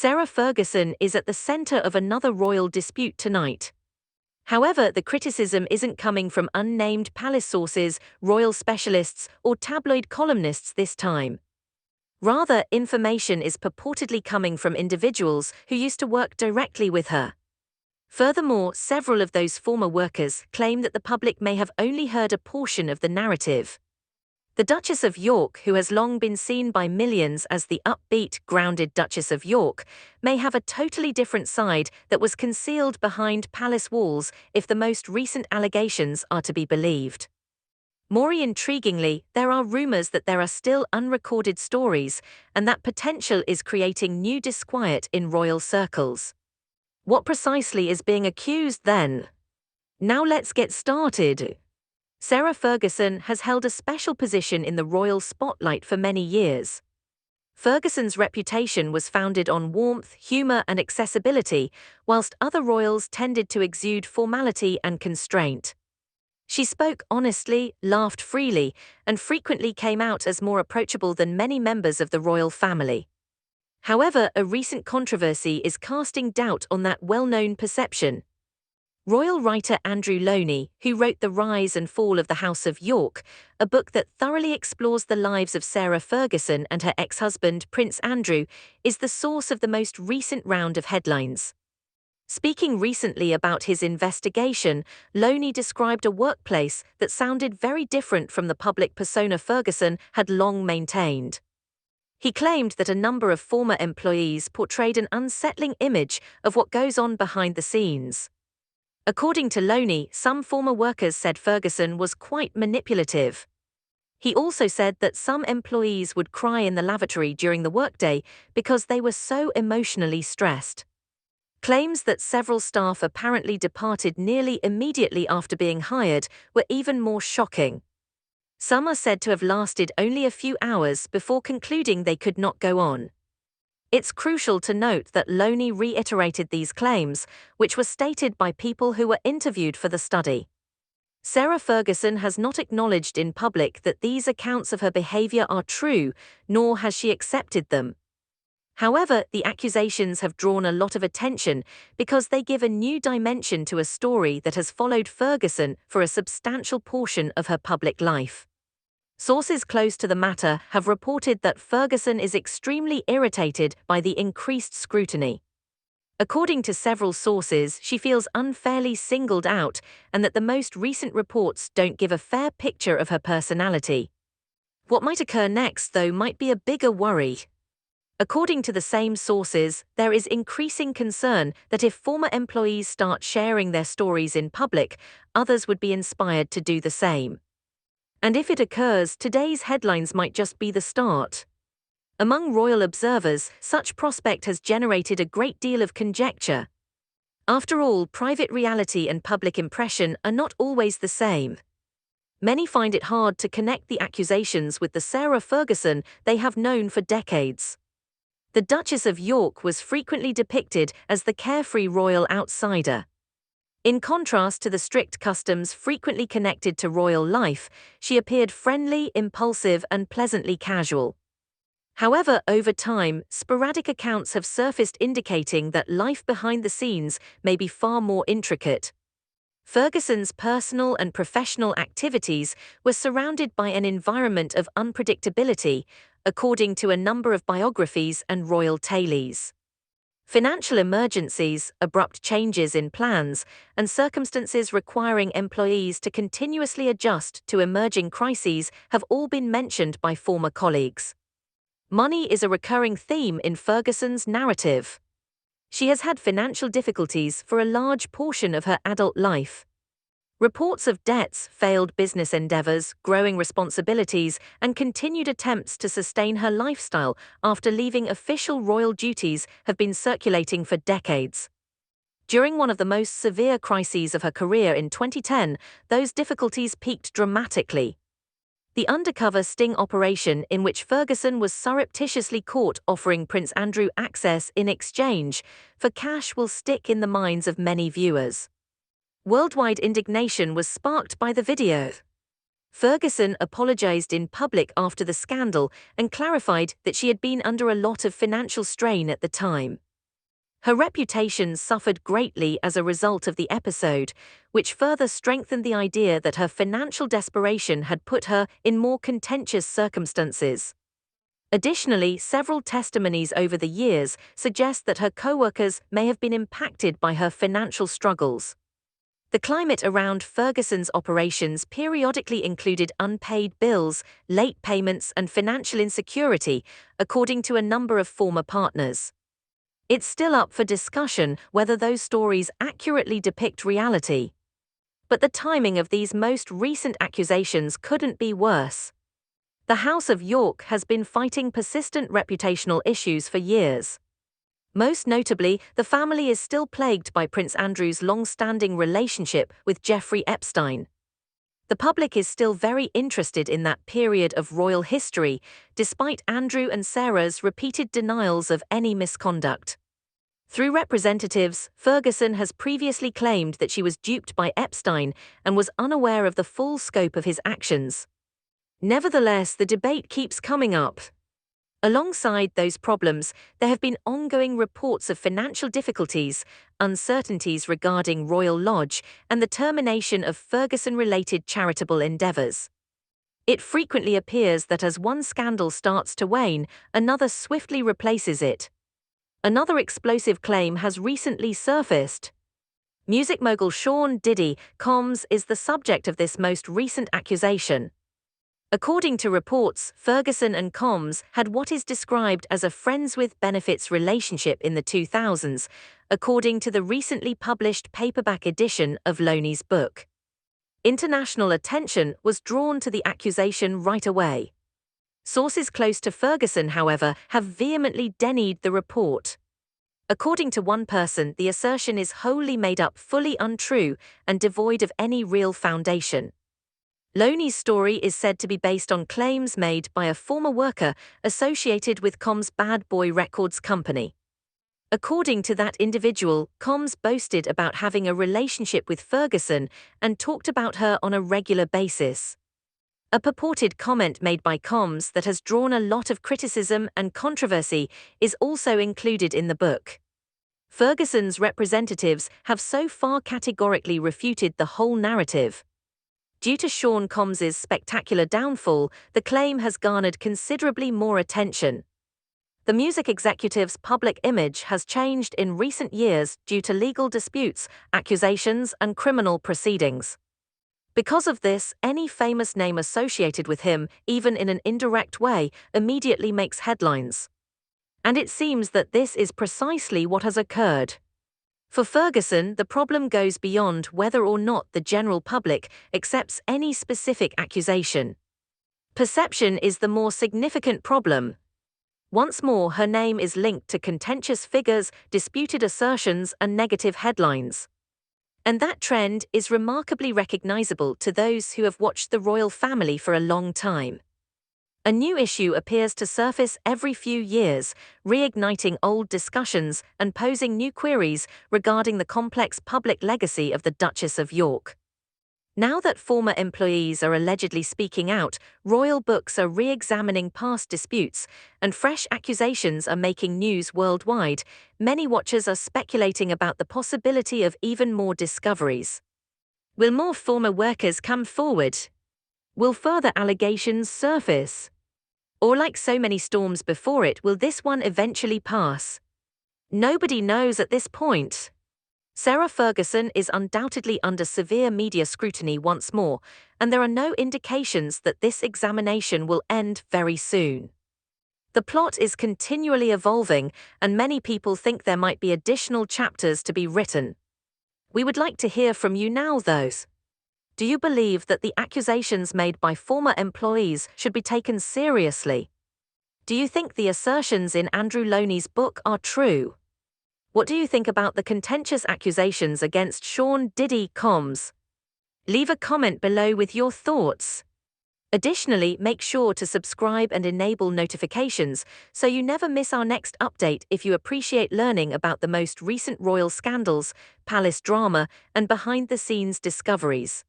Sarah Ferguson is at the center of another royal dispute tonight. However, the criticism isn't coming from unnamed palace sources, royal specialists, or tabloid columnists this time. Rather, information is purportedly coming from individuals who used to work directly with her. Furthermore, several of those former workers claim that the public may have only heard a portion of the narrative. The Duchess of York, who has long been seen by millions as the upbeat, grounded Duchess of York, may have a totally different side that was concealed behind palace walls if the most recent allegations are to be believed. More intriguingly, there are rumors that there are still unrecorded stories, and that potential is creating new disquiet in royal circles. What precisely is being accused then? Now let's get started. Sarah Ferguson has held a special position in the royal spotlight for many years. Ferguson's reputation was founded on warmth, humor, and accessibility, whilst other royals tended to exude formality and constraint. She spoke honestly, laughed freely, and frequently came out as more approachable than many members of the royal family. However, a recent controversy is casting doubt on that well-known perception. Royal writer Andrew Loney, who wrote The Rise and Fall of the House of York, a book that thoroughly explores the lives of Sarah Ferguson and her ex-husband Prince Andrew, is the source of the most recent round of headlines. Speaking recently about his investigation, Loney described a workplace that sounded very different from the public persona Ferguson had long maintained. He claimed that a number of former employees portrayed an unsettling image of what goes on behind the scenes. According to Loney, some former workers said Ferguson was quite manipulative. He also said that some employees would cry in the lavatory during the workday because they were so emotionally stressed. Claims that several staff apparently departed nearly immediately after being hired were even more shocking. Some are said to have lasted only a few hours before concluding they could not go on. It's crucial to note that Loney reiterated these claims, which were stated by people who were interviewed for the study. Sarah Ferguson has not acknowledged in public that these accounts of her behavior are true, nor has she accepted them. However, the accusations have drawn a lot of attention because they give a new dimension to a story that has followed Ferguson for a substantial portion of her public life. Sources close to the matter have reported that Ferguson is extremely irritated by the increased scrutiny. According to several sources, she feels unfairly singled out and that the most recent reports don't give a fair picture of her personality. What might occur next, though, might be a bigger worry. According to the same sources, there is increasing concern that if former employees start sharing their stories in public, others would be inspired to do the same. And if it occurs, today's headlines might just be the start. Among royal observers, such prospect has generated a great deal of conjecture. After all, private reality and public impression are not always the same. Many find it hard to connect the accusations with the Sarah Ferguson they have known for decades. The Duchess of York was frequently depicted as the carefree royal outsider. In contrast to the strict customs frequently connected to royal life, she appeared friendly, impulsive, and pleasantly casual. However, over time, sporadic accounts have surfaced indicating that life behind the scenes may be far more intricate. Ferguson's personal and professional activities were surrounded by an environment of unpredictability, according to a number of biographies and royal tailies. Financial emergencies, abrupt changes in plans, and circumstances requiring employees to continuously adjust to emerging crises have all been mentioned by former colleagues. Money is a recurring theme in Ferguson's narrative. She has had financial difficulties for a large portion of her adult life. Reports of debts, failed business endeavors, growing responsibilities, and continued attempts to sustain her lifestyle after leaving official royal duties have been circulating for decades. During one of the most severe crises of her career in 2010, those difficulties peaked dramatically. The undercover sting operation in which Ferguson was surreptitiously caught offering Prince Andrew access in exchange for cash will stick in the minds of many viewers. Worldwide indignation was sparked by the video. Ferguson apologized in public after the scandal and clarified that she had been under a lot of financial strain at the time. Her reputation suffered greatly as a result of the episode, which further strengthened the idea that her financial desperation had put her in more contentious circumstances. Additionally, several testimonies over the years suggest that her co-workers may have been impacted by her financial struggles. The climate around Ferguson's operations periodically included unpaid bills, late payments, and financial insecurity, according to a number of former partners. It's still up for discussion whether those stories accurately depict reality. But the timing of these most recent accusations couldn't be worse. The House of York has been fighting persistent reputational issues for years. Most notably, the family is still plagued by Prince Andrew's long-standing relationship with Jeffrey Epstein. The public is still very interested in that period of royal history, despite Andrew and Sarah's repeated denials of any misconduct. Through representatives, Ferguson has previously claimed that she was duped by Epstein and was unaware of the full scope of his actions. Nevertheless, the debate keeps coming up. Alongside those problems, there have been ongoing reports of financial difficulties, uncertainties regarding Royal Lodge, and the termination of Ferguson-related charitable endeavors. It frequently appears that as one scandal starts to wane, another swiftly replaces it. Another explosive claim has recently surfaced. Music mogul Sean Diddy Combs is the subject of this most recent accusation. According to reports, Ferguson and Combs had what is described as a friends with benefits relationship in the 2000s, according to the recently published paperback edition of Loney's book. International attention was drawn to the accusation right away. Sources close to Ferguson, however, have vehemently denied the report. According to one person, the assertion is wholly made up, fully untrue, and devoid of any real foundation. Loney's story is said to be based on claims made by a former worker associated with Combs' Bad Boy Records company. According to that individual, Combs boasted about having a relationship with Ferguson and talked about her on a regular basis. A purported comment made by Combs that has drawn a lot of criticism and controversy is also included in the book. Ferguson's representatives have so far categorically refuted the whole narrative. Due to Sean Combs's spectacular downfall, the claim has garnered considerably more attention. The music executive's public image has changed in recent years due to legal disputes, accusations, and criminal proceedings. Because of this, any famous name associated with him, even in an indirect way, immediately makes headlines. And it seems that this is precisely what has occurred. For Ferguson, the problem goes beyond whether or not the general public accepts any specific accusation. Perception is the more significant problem. Once more, her name is linked to contentious figures, disputed assertions, and negative headlines. And that trend is remarkably recognizable to those who have watched the royal family for a long time. A new issue appears to surface every few years, reigniting old discussions and posing new queries regarding the complex public legacy of the Duchess of York. Now that former employees are allegedly speaking out, royal books are re-examining past disputes, and fresh accusations are making news worldwide, many watchers are speculating about the possibility of even more discoveries. Will more former workers come forward? Will further allegations surface? Or like so many storms before it, will this one eventually pass? Nobody knows at this point. Sarah Ferguson is undoubtedly under severe media scrutiny once more, and there are no indications that this examination will end very soon. The plot is continually evolving, and many people think there might be additional chapters to be written. We would like to hear from you now, though. Do you believe that the accusations made by former employees should be taken seriously? Do you think the assertions in Andrew Loney's book are true? What do you think about the contentious accusations against Sean Diddy Combs? Leave a comment below with your thoughts. Additionally, make sure to subscribe and enable notifications so you never miss our next update if you appreciate learning about the most recent royal scandals, palace drama, and behind-the-scenes discoveries.